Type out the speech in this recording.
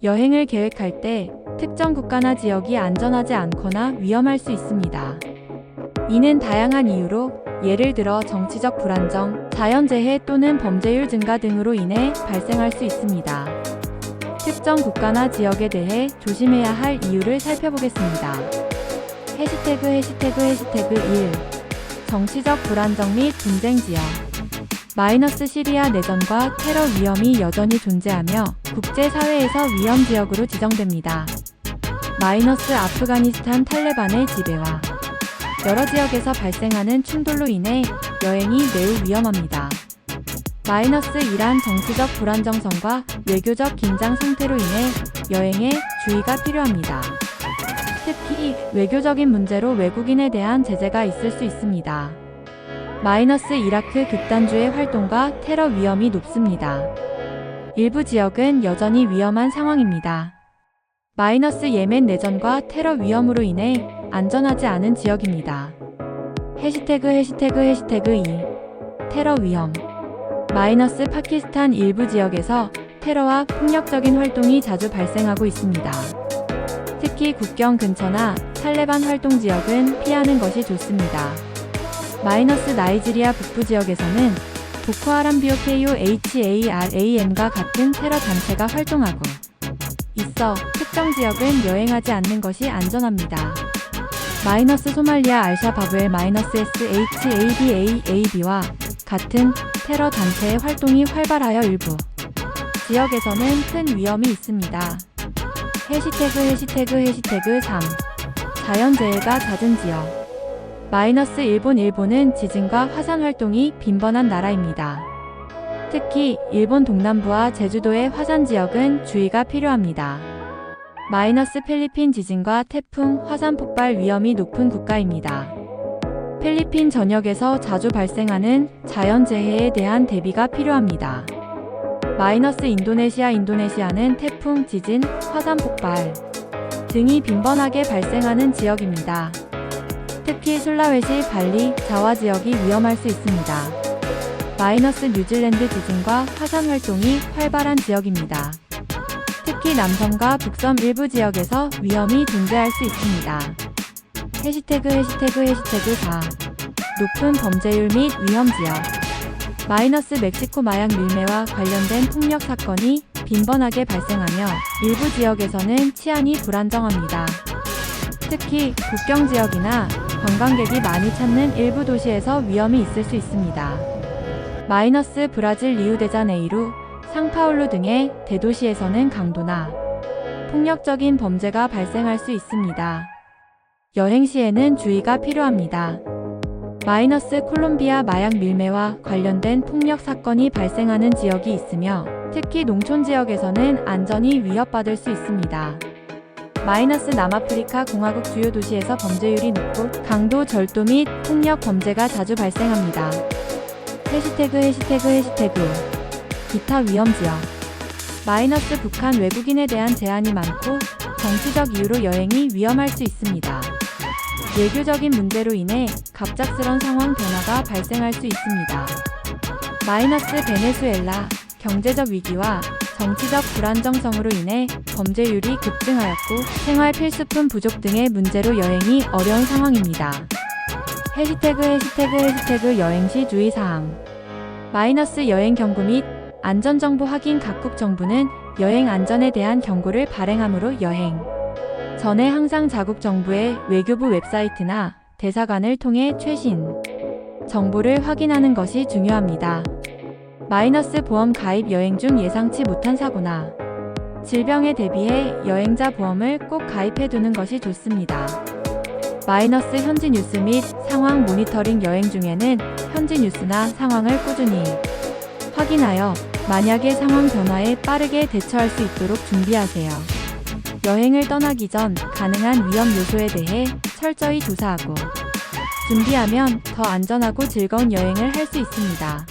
여행을 계획할 때 특정 국가나 지역이 안전하지 않거나 위험할 수 있습니다. 이는 다양한 이유로, 예를 들어 정치적 불안정, 자연재해 또는 범죄율 증가 등으로 인해 발생할 수 있습니다. 특정 국가나 지역에 대해 조심해야 할 이유를 살펴보겠습니다. 해시태그 1. 정치적 불안정 및 분쟁 지역. 시리아 내전과 테러 위험이 여전히 존재하며 국제사회에서 위험 지역으로 지정됩니다. 아프가니스탄 탈레반의 지배와 여러 지역에서 발생하는 충돌로 인해 여행이 매우 위험합니다. 이란 정치적 불안정성과 외교적 긴장 상태로 인해 여행에 주의가 필요합니다. 특히 외교적인 문제로 외국인에 대한 제재가 있을 수 있습니다. 이라크 극단주의 활동과 테러 위험이 높습니다. 일부 지역은 여전히 위험한 상황입니다. 예멘 내전과 테러 위험으로 인해 안전하지 않은 지역입니다. 해시태그 2. 테러 위험. 파키스탄 일부 지역에서 테러와 폭력적인 활동이 자주 발생하고 있습니다. 특히 국경 근처나 탈레반 활동 지역은 피하는 것이 좋습니다. 나이지리아 북부 지역에서는 보코하람 BOKUHARAM과 같은 테러 단체가 활동하고 있어 특정 지역은 여행하지 않는 것이 안전합니다. 소말리아 알샤바브의 SHABAAB와 같은 테러 단체의 활동이 활발하여 일부 지역에서는 큰 위험이 있습니다. 해시태그 3. 자연재해가 잦은 지역. 일본은 지진과 화산 활동이 빈번한 나라입니다. 특히 일본 동남부와 제주도의 화산 지역은 주의가 필요합니다. 필리핀 지진과 태풍, 화산 폭발 위험이 높은 국가입니다. 필리핀 전역에서 자주 발생하는 자연재해에 대한 대비가 필요합니다. 인도네시아는 태풍, 지진, 화산 폭발 등이 빈번하게 발생하는 지역입니다. 특히 술라웨시, 발리, 자와 지역이 위험할 수 있습니다. 뉴질랜드 지진과 화산 활동이 활발한 지역입니다. 특히 남섬과 북섬 일부 지역에서 위험이 존재할 수 있습니다. 해시태그 4. 높은 범죄율 및 위험 지역. 멕시코 마약 밀매와 관련된 폭력 사건이 빈번하게 발생하며 일부 지역에서는 치안이 불안정합니다. 특히 국경 지역이나 관광객이 많이 찾는 일부 도시에서 위험이 있을 수 있습니다. 브라질 리우데자네이루, 상파울루 등의 대도시에서는 강도나 폭력적인 범죄가 발생할 수 있습니다. 여행 시에는 주의가 필요합니다. 콜롬비아 마약 밀매와 관련된 폭력 사건이 발생하는 지역이 있으며 특히 농촌 지역에서는 안전이 위협받을 수 있습니다. 남아프리카 공화국 주요 도시에서 범죄율이 높고 강도, 절도 및 폭력 범죄가 자주 발생합니다. 해시태그 기타 위험 지역. 북한 외국인에 대한 제한이 많고 정치적 이유로 여행이 위험할 수 있습니다. 외교적인 문제로 인해 갑작스런 상황 변화가 발생할 수 있습니다. 베네수엘라, 경제적 위기와 정치적 불안정성으로 인해 범죄율이 급증하였고 생활 필수품 부족 등의 문제로 여행이 어려운 상황입니다. 해시태그 여행시 주의사항. 여행 경고 및 안전정보 확인. 각국 정부는 여행 안전에 대한 경고를 발행하므로 여행 전에 항상 자국 정부의 외교부 웹사이트나 대사관을 통해 최신 정보를 확인하는 것이 중요합니다. 보험 가입. 여행 중 예상치 못한 사고나 질병에 대비해 여행자 보험을 꼭 가입해 두는 것이 좋습니다. 현지 뉴스 및 상황 모니터링. 여행 중에는 현지 뉴스나 상황을 꾸준히 확인하여 만약의 상황 변화에 빠르게 대처할 수 있도록 준비하세요. 여행을 떠나기 전 가능한 위험 요소에 대해 철저히 조사하고 준비하면 더 안전하고 즐거운 여행을 할 수 있습니다.